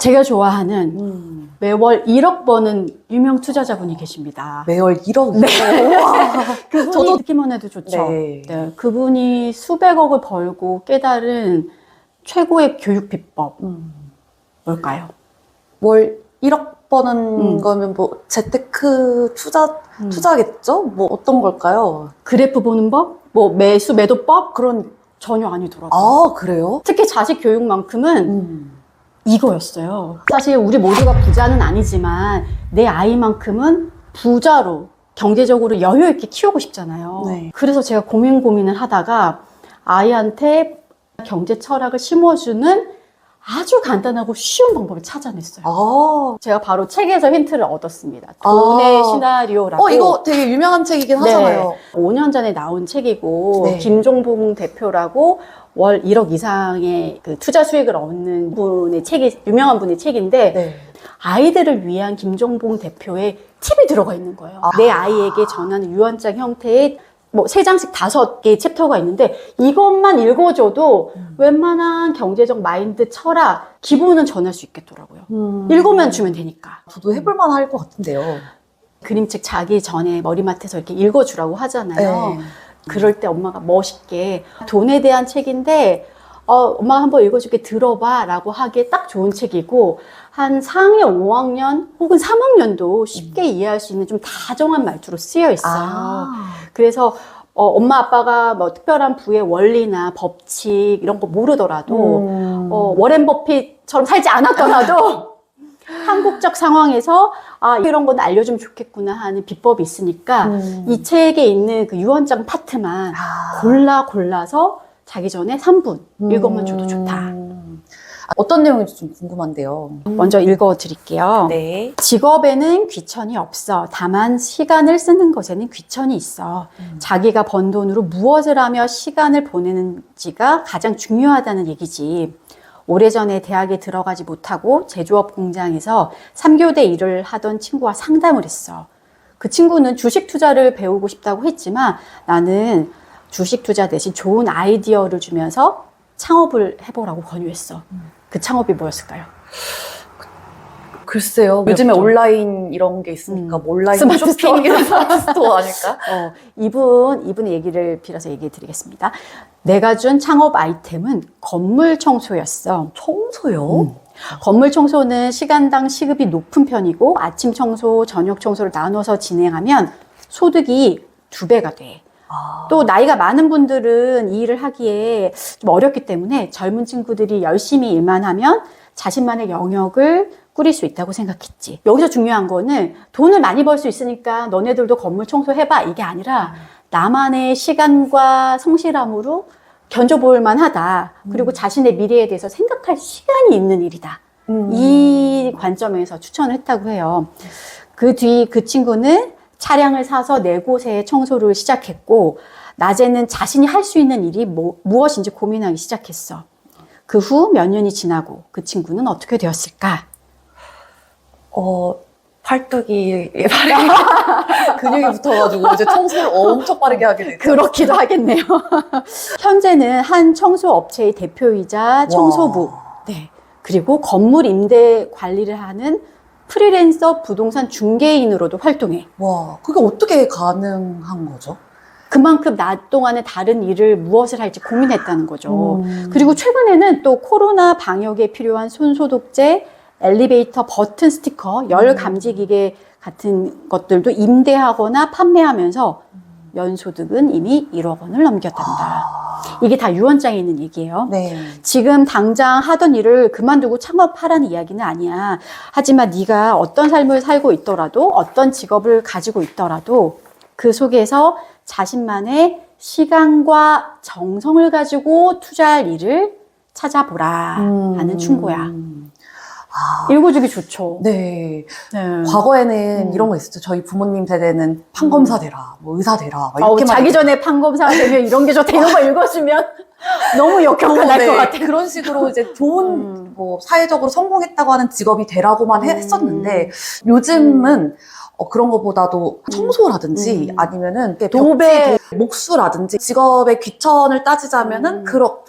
제가 좋아하는 매월 1억 버는 유명 투자자분이 계십니다. 매월 1억? 네. 우와. 그분이 저도 듣기만 해도 좋죠. 네. 네. 그분이 수백억을 벌고 깨달은 최고의 교육 비법 뭘까요? 월 1억 버는 거면 뭐 재테크 투자겠죠? 뭐 어떤 걸까요? 그래프 보는 법? 뭐 매수 매도법? 그런 전혀 아니더라고요. 아, 그래요? 특히 자식 교육만큼은 이거였어요. 사실 우리 모두가 부자는 아니지만 내 아이만큼은 부자로 경제적으로 여유 있게 키우고 싶잖아요. 네. 그래서 제가 고민을 하다가 아이한테 경제 철학을 심어주는 아주 간단하고 쉬운 방법을 찾아냈어요. 아, 제가 바로 책에서 힌트를 얻었습니다. 돈의 시나리오라고. 이거 되게 유명한 책이긴 하잖아요. 5년 전에 나온 책이고 네. 김종봉 대표라고 월 1억 이상의 그 투자 수익을 얻는 분의 책이 유명한 분의 책인데 네. 아이들을 위한 김종봉 대표의 팁이 들어가 있는 거예요. 아. 내 아이에게 전하는 유언장 형태의 뭐 3장씩 5개의 챕터가 있는데 이것만 읽어줘도 웬만한 경제적 마인드 철학 기본은 전할 수 있겠더라고요. 읽으면 주면 되니까. 저도 해볼만 할 것 같은데요. 그림책 자기 전에 머리맡에서 이렇게 읽어주라고 하잖아요. 네. 그럴 때 엄마가 멋있게 돈에 대한 책인데 엄마가 한번 읽어줄게 들어봐 라고 하기에 딱 좋은 책이고 한 4학년, 5학년 혹은 3학년도 쉽게 이해할 수 있는 좀 다정한 말투로 쓰여 있어요. 그래서 엄마 아빠가 뭐 특별한 부의 원리나 법칙 이런 거 모르더라도 워렌 버핏처럼 살지 않았더라도 한국적 상황에서 이런 건 알려주면 좋겠구나 하는 비법이 있으니까 이 책에 있는 그 유언장 파트만 골라서 자기 전에 3분 읽어만 줘도 좋다. 어떤 내용인지 좀 궁금한데요. 먼저 읽어드릴게요. 네. 직업에는 귀천이 없어. 다만 시간을 쓰는 것에는 귀천이 있어. 자기가 번 돈으로 무엇을 하며 시간을 보내는지가 가장 중요하다는 얘기지. 오래전에 대학에 들어가지 못하고 제조업 공장에서 3교대 일을 하던 친구와 상담을 했어. 그 친구는 주식 투자를 배우고 싶다고 했지만 나는 주식 투자 대신 좋은 아이디어를 주면서 창업을 해보라고 권유했어. 그 창업이 뭐였을까요? 글쎄요. 요즘에 온라인 이런 게 있으니까 뭐 온라인 스마트 쇼핑이나 스마트 스토어 아닐까? 이분의 얘기를 빌어서 얘기해 드리겠습니다. 내가 준 창업 아이템은 건물 청소였어. 청소요? 건물 청소는 시간당 시급이 높은 편이고 아침 청소, 저녁 청소를 나눠서 진행하면 소득이 2배가 돼. 또 나이가 많은 분들은 이 일을 하기에 좀 어렵기 때문에 젊은 친구들이 열심히 일만 하면 자신만의 영역을 꾸릴 수 있다고 생각했지. 여기서 중요한 거는 돈을 많이 벌 수 있으니까 너네들도 건물 청소해봐 이게 아니라 나만의 시간과 성실함으로 견뎌볼 만하다. 그리고 자신의 미래에 대해서 생각할 시간이 있는 일이다. 이 관점에서 추천을 했다고 해요. 그 뒤 그 친구는 차량을 사서 4곳에 청소를 시작했고 낮에는 자신이 할 수 있는 일이 무엇인지 고민하기 시작했어. 그 후 몇 년이 지나고 그 친구는 어떻게 되었을까? 팔뚝이 근육이 붙어가지고 이제 청소를 엄청 빠르게 하게 됐죠. 그렇기도 하겠네요. 현재는 한 청소업체의 대표이자 청소부, 네, 그리고 건물 임대 관리를 하는 프리랜서 부동산 중개인으로도 활동해. 와, 그게 어떻게 가능한 거죠? 그만큼 낮 동안에 다른 일을 무엇을 할지 고민했다는 거죠. 그리고 최근에는 또 코로나 방역에 필요한 손소독제, 엘리베이터 버튼 스티커, 열 감지 기계 같은 것들도 임대하거나 판매하면서 연소득은 이미 1억 원을 넘겼단다. 이게 다 유언장에 있는 얘기예요. 네. 지금 당장 하던 일을 그만두고 창업하라는 이야기는 아니야. 하지만 네가 어떤 삶을 살고 있더라도 어떤 직업을 가지고 있더라도 그 속에서 자신만의 시간과 정성을 가지고 투자할 일을 찾아보라 하는 충고야. 읽어주기 좋죠. 네. 네. 과거에는 이런 거 있었죠. 저희 부모님 세대는 판검사 되라, 뭐 의사 되라, 막 이렇게 자기 전에 판검사가 되면 이런 게 좋다 이런 거 읽어주면 너무 역효과 날 것 같아요. 그런 식으로 이제 좋은 뭐 사회적으로 성공했다고 하는 직업이 되라고만 했었는데 요즘은 그런 것보다도 청소라든지 아니면은 도배. 목수라든지 직업의 귀천을 따지자면은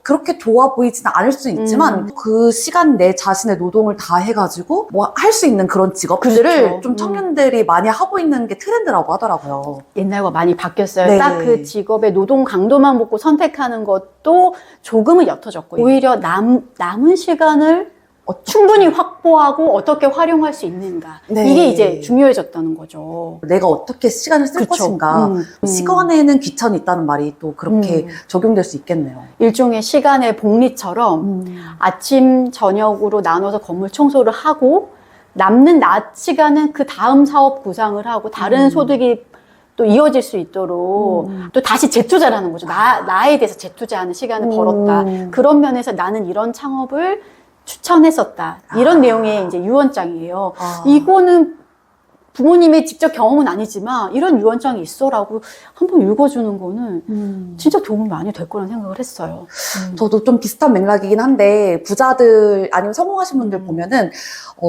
그렇게 좋아 보이지는 않을 수 있지만 그 시간 내 자신의 노동을 다 해가지고 뭐 할 수 있는 그런 직업들을 그렇죠. 좀 청년들이 많이 하고 있는 게 트렌드라고 하더라고요. 옛날과 많이 바뀌었어요. 네. 딱 그 직업의 노동 강도만 보고 선택하는 것도 조금은 옅어졌고 오히려 남은 시간을 충분히 확보하고 어떻게 활용할 수 있는가. 네. 이게 이제 중요해졌다는 거죠. 내가 어떻게 시간을 쓸 그쵸. 것인가. 시간에는 귀천이 있다는 말이 또 그렇게 적용될 수 있겠네요. 일종의 시간의 복리처럼 아침, 저녁으로 나눠서 건물 청소를 하고 남는 낮 시간은 그 다음 사업 구상을 하고 다른 소득이 또 이어질 수 있도록 또 다시 재투자라는 거죠. 나에 대해서 재투자하는 시간을 벌었다. 그런 면에서 나는 이런 창업을 추천했었다. 이런 내용의 이제 유언장이에요. 이거는 부모님의 직접 경험은 아니지만 이런 유언장이 있어라고 한번 읽어주는 거는 진짜 도움이 많이 될 거라는 생각을 했어요. 저도 좀 비슷한 맥락이긴 한데 부자들 아니면 성공하신 분들 보면은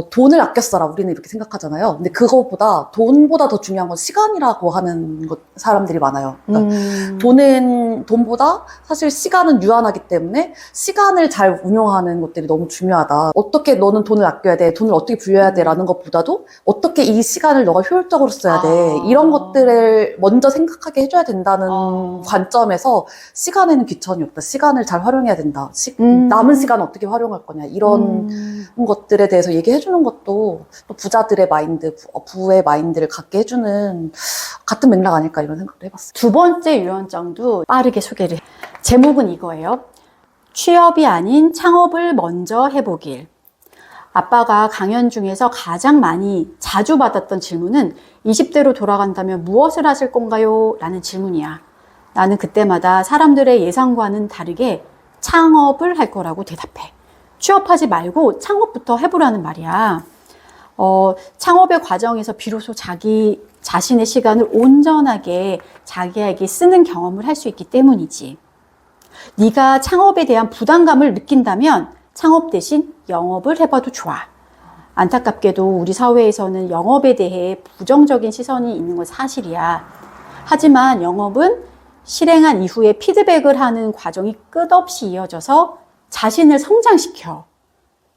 돈을 아껴 써라 우리는 이렇게 생각하잖아요. 근데 그거보다 돈보다 더 중요한 건 시간이라고 하는 사람들이 많아요. 그러니까 돈보다 사실 시간은 유한하기 때문에 시간을 잘 운용하는 것들이 너무 중요하다. 어떻게 너는 돈을 아껴야 돼, 돈을 어떻게 불려야 돼라는 것보다도 어떻게 이 시간을 너가 효율적으로 써야 돼, 이런 것들을 먼저 생각하게 해줘야 된다는 관점에서 시간에는 귀천이 없다. 시간을 잘 활용해야 된다. 남은 시간을 어떻게 활용할 거냐 이런 것들에 대해서 얘기해주는 것도 또 부자들의 마인드, 부의 마인드를 갖게 해주는 같은 맥락 아닐까 이런 생각도 해봤어요. 두 번째 유언장도 빠르게 소개를 해요. 제목은 이거예요. 취업이 아닌 창업을 먼저 해보길. 아빠가 강연 중에서 가장 많이 자주 받았던 질문은 20대로 돌아간다면 무엇을 하실 건가요? 라는 질문이야. 나는 그때마다 사람들의 예상과는 다르게 창업을 할 거라고 대답해. 취업하지 말고 창업부터 해보라는 말이야. 창업의 과정에서 비로소 자기 자신의 시간을 온전하게 자기에게 쓰는 경험을 할 수 있기 때문이지. 네가 창업에 대한 부담감을 느낀다면 창업 대신 영업을 해봐도 좋아. 안타깝게도 우리 사회에서는 영업에 대해 부정적인 시선이 있는 건 사실이야. 하지만 영업은 실행한 이후에 피드백을 하는 과정이 끝없이 이어져서 자신을 성장시켜.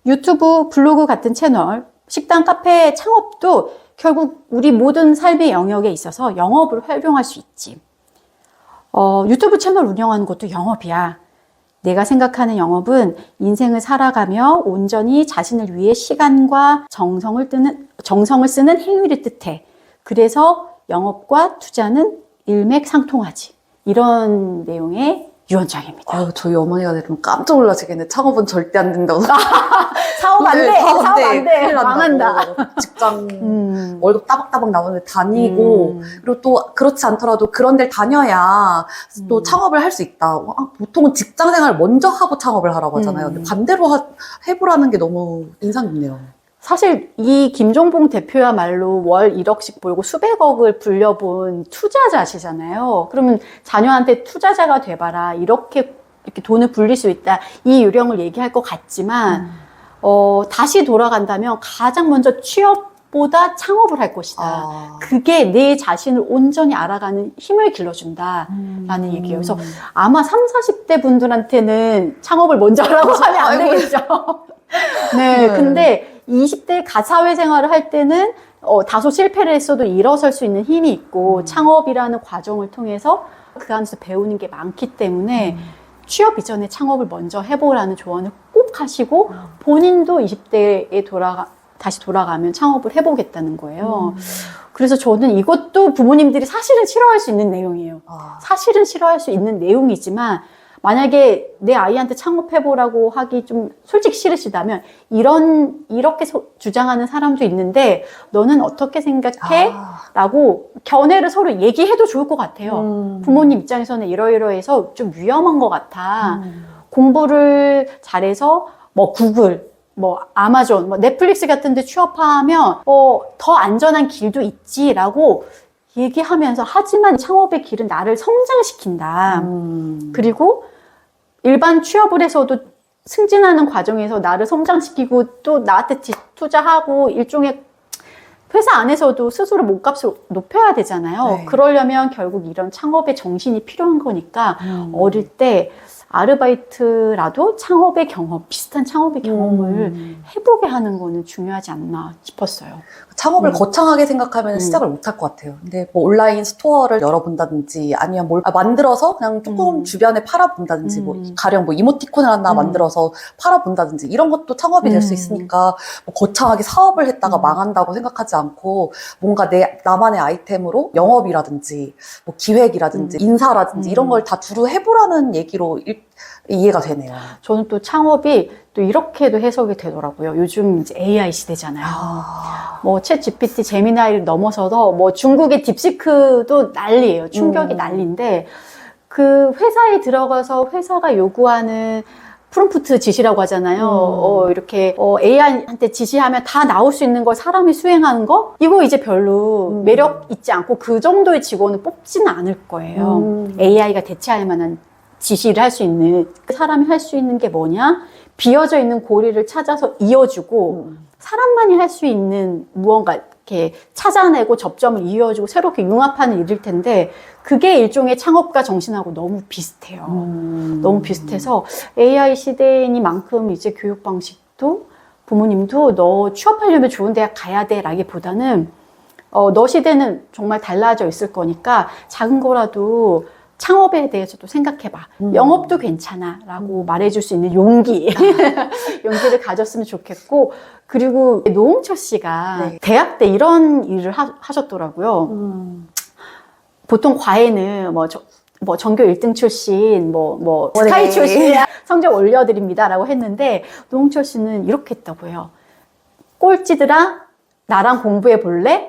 유튜브, 블로그 같은 채널, 식당, 카페, 창업도 결국 우리 모든 삶의 영역에 있어서 영업을 활용할 수 있지. 유튜브 채널 운영하는 것도 영업이야. 내가 생각하는 영업은 인생을 살아가며 온전히 자신을 위해 시간과 정성을 쓰는 행위를 뜻해. 그래서 영업과 투자는 일맥상통하지. 이런 내용의 유언장입니다. 아유, 저희 어머니가 들으면 깜짝 놀라시겠네. 창업은 절대 안 된다고. 사업 안 돼! 사업 안 돼! 큰일 난다고. 망한다. 직장 월급 따박따박 나오는데 다니고 그리고 또 그렇지 않더라도 그런 데를 다녀야 또 창업을 할 수 있다. 보통은 직장 생활을 먼저 하고 창업을 하라고 하잖아요. 근데 반대로 해보라는 게 너무 인상 깊네요. 사실 이 김종봉 대표야말로 월 1억씩 벌고 수백억을 불려본 투자자시잖아요. 그러면 자녀한테 투자자가 돼봐라. 이렇게 돈을 불릴 수 있다. 이 요령을 얘기할 것 같지만 다시 돌아간다면 가장 먼저 취업보다 창업을 할 것이다. 그게 내 자신을 온전히 알아가는 힘을 길러준다라는 얘기예요. 그래서 아마 30, 40대 분들한테는 창업을 먼저 하라고 하면 안 되겠죠. 네, 근데 20대 사회생활을 할 때는 다소 실패를 했어도 일어설 수 있는 힘이 있고 창업이라는 과정을 통해서 그 안에서 배우는 게 많기 때문에 취업 이전에 창업을 먼저 해보라는 조언을 꼭 하시고 본인도 20대에 다시 돌아가면 창업을 해보겠다는 거예요. 그래서 저는 이것도 부모님들이 사실은 싫어할 수 있는 내용이에요. 사실은 싫어할 수 있는 내용이지만 만약에 내 아이한테 창업해보라고 하기 좀 솔직히 싫으시다면 이렇게 주장하는 사람도 있는데 너는 어떻게 생각해? 라고 견해를 서로 얘기해도 좋을 것 같아요. 부모님 입장에서는 이러이러해서 좀 위험한 것 같아. 공부를 잘해서 뭐 구글, 뭐 아마존, 뭐 넷플릭스 같은 데 취업하면 더 안전한 길도 있지라고 얘기하면서 하지만 창업의 길은 나를 성장시킨다. 그리고 일반 취업을 해서도 승진하는 과정에서 나를 성장시키고 또 나한테 투자하고 일종의 회사 안에서도 스스로 몸값을 높여야 되잖아요. 네. 그러려면 결국 이런 창업의 정신이 필요한 거니까 어릴 때 아르바이트라도 창업의 경험, 비슷한 창업의 경험을 해보게 하는 거는 중요하지 않나 싶었어요. 창업을 거창하게 생각하면 시작을 못 할 것 같아요. 근데 뭐 온라인 스토어를 열어본다든지 아니면 뭘 만들어서 그냥 조금 주변에 팔아본다든지 뭐 가령 뭐 이모티콘을 하나 만들어서 팔아본다든지 이런 것도 창업이 될 수 있으니까 뭐 거창하게 사업을 했다가 망한다고 생각하지 않고 뭔가 나만의 아이템으로 영업이라든지 뭐 기획이라든지 인사라든지 이런 걸 다 두루 해보라는 얘기로 이해가 되네요. 저는 또 창업이 또 이렇게도 해석이 되더라고요. 요즘 이제 AI 시대잖아요. 뭐 챗 GPT, 제미나이를 넘어서서 뭐 중국의 딥시크도 난리예요. 충격이 난리인데 그 회사에 들어가서 회사가 요구하는 프롬프트 지시라고 하잖아요. 이렇게 AI한테 지시하면 다 나올 수 있는 걸 사람이 수행하는 거? 이거 이제 별로 매력 있지 않고 그 정도의 직원을 뽑지는 않을 거예요. AI가 대체할 만한 지시를 할 수 있는 사람이 할 수 있는 게 뭐냐? 비어져 있는 고리를 찾아서 이어주고 사람만이 할 수 있는 무언가 이렇게 찾아내고 접점을 이어주고 새롭게 융합하는 일일 텐데 그게 일종의 창업가 정신하고 너무 비슷해요. 너무 비슷해서 AI 시대이니만큼 이제 교육 방식도 부모님도 너 취업하려면 좋은 대학 가야 돼 라기보다는 너 시대는 정말 달라져 있을 거니까 작은 거라도 창업에 대해서도 생각해봐. 영업도 괜찮아. 라고 말해줄 수 있는 용기. 용기를 가졌으면 좋겠고. 그리고 노홍철 씨가 네. 대학 때 이런 일을 하셨더라고요. 보통 과외는 뭐 전교 1등 출신, 스카이 네. 출신 성적 올려드립니다. 라고 했는데 노홍철 씨는 이렇게 했다고 해요. 꼴찌들아, 나랑 공부해 볼래?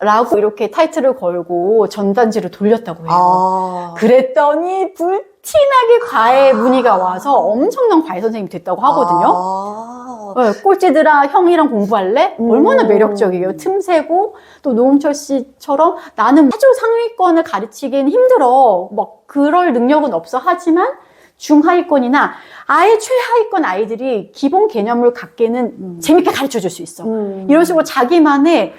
라고 이렇게 타이틀을 걸고 전단지를 돌렸다고 해요. 그랬더니 불티나게 과외 문의가 와서 엄청난 과외 선생님이 됐다고 하거든요. 네, 꼴찌들아 형이랑 공부할래? 얼마나 매력적이에요. 틈새고 또 노홍철 씨처럼 나는 아주 상위권을 가르치기는 힘들어. 막 그럴 능력은 없어. 하지만 중하위권이나 아예 최하위권 아이들이 기본 개념을 갖게는 재밌게 가르쳐줄 수 있어. 이런 식으로 자기만의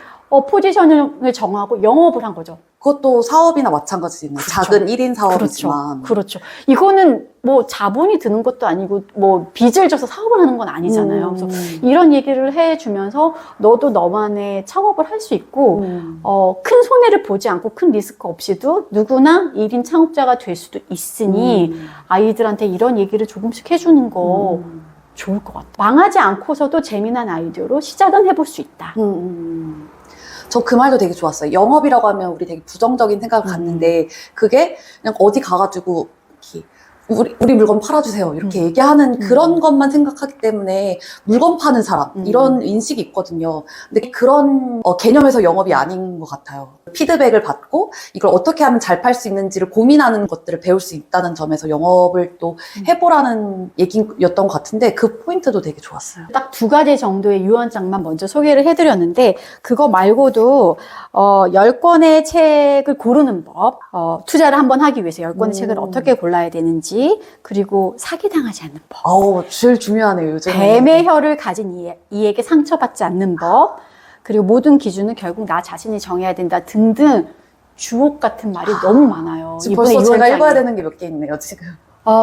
포지션을 정하고 영업을 한 거죠. 그것도 사업이나 마찬가지네요. 그렇죠. 작은 1인 사업이지만. 그렇죠. 이거는 뭐 자본이 드는 것도 아니고 뭐 빚을 져서 사업을 하는 건 아니잖아요. 그래서 이런 얘기를 해주면서 너도 너만의 창업을 할 수 있고 큰 손해를 보지 않고 큰 리스크 없이도 누구나 1인 창업자가 될 수도 있으니 아이들한테 이런 얘기를 조금씩 해주는 거 좋을 것 같아요. 망하지 않고서도 재미난 아이디어로 시작은 해볼 수 있다. 저 그 말도 되게 좋았어요. 영업이라고 하면 우리 되게 부정적인 생각을 갖는데 그게 그냥 어디 가가지고 이렇게 우리 물건 팔아주세요 이렇게 얘기하는 그런 것만 생각하기 때문에 물건 파는 사람 이런 인식이 있거든요. 근데 그런 개념에서 영업이 아닌 것 같아요. 피드백을 받고 이걸 어떻게 하면 잘 팔 수 있는지를 고민하는 것들을 배울 수 있다는 점에서 영업을 또 해보라는 얘기였던 것 같은데 그 포인트도 되게 좋았어요. 딱 2가지 정도의 유언장만 먼저 소개를 해드렸는데 그거 말고도 10권의 책을 고르는 법, 투자를 한번 하기 위해서 10권의 책을 어떻게 골라야 되는지, 그리고 사기당하지 않는 법. 제일 중요하네요, 요즘에. 뱀의 혀를 가진 이에게 상처받지 않는 법, 그리고 모든 기준은 결국 나 자신이 정해야 된다 등등 주옥 같은 말이 너무 많아요. 지금 벌써 제가 읽어야 되는 게 몇 개 있네요, 지금.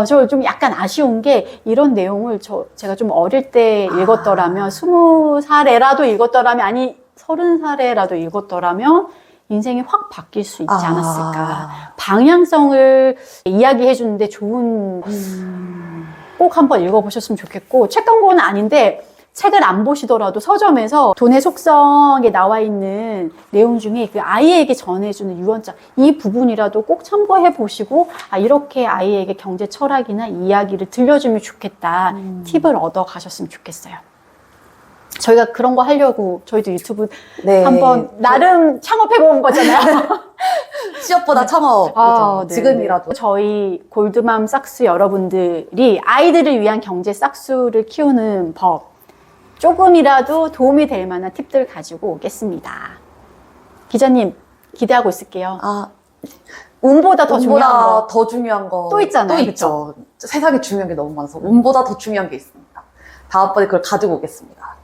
저 좀 약간 아쉬운 게 이런 내용을 제가 좀 어릴 때 읽었더라면 20살 애라도 읽었더라면 아니 30살 애라도 읽었더라면 인생이 확 바뀔 수 있지 않았을까. 방향성을 이야기해 주는데 좋은 꼭 한번 읽어보셨으면 좋겠고 책 광고는 아닌데 책을 안 보시더라도 서점에서 돈의 속성에 나와 있는 내용 중에 그 아이에게 전해주는 유언장 이 부분이라도 꼭 참고해 보시고 이렇게 아이에게 경제 철학이나 이야기를 들려주면 좋겠다 팁을 얻어 가셨으면 좋겠어요. 저희가 그런 거 하려고 저희도 유튜브 한번 나름 창업해 본 거잖아요. 취업보다 창업. 그렇죠. 지금이라도. 저희 골드맘 싹수 여러분들이 아이들을 위한 경제 싹수를 키우는 법 조금이라도 도움이 될 만한 팁들 가지고 오겠습니다. 기자님 기대하고 있을게요. 운보다 더 중요한 거. 더 중요한 거. 또 있잖아요. 또 있죠. 세상에 중요한 게 너무 많아서 운보다 더 중요한 게 있습니다. 다음번에 그걸 가지고 오겠습니다.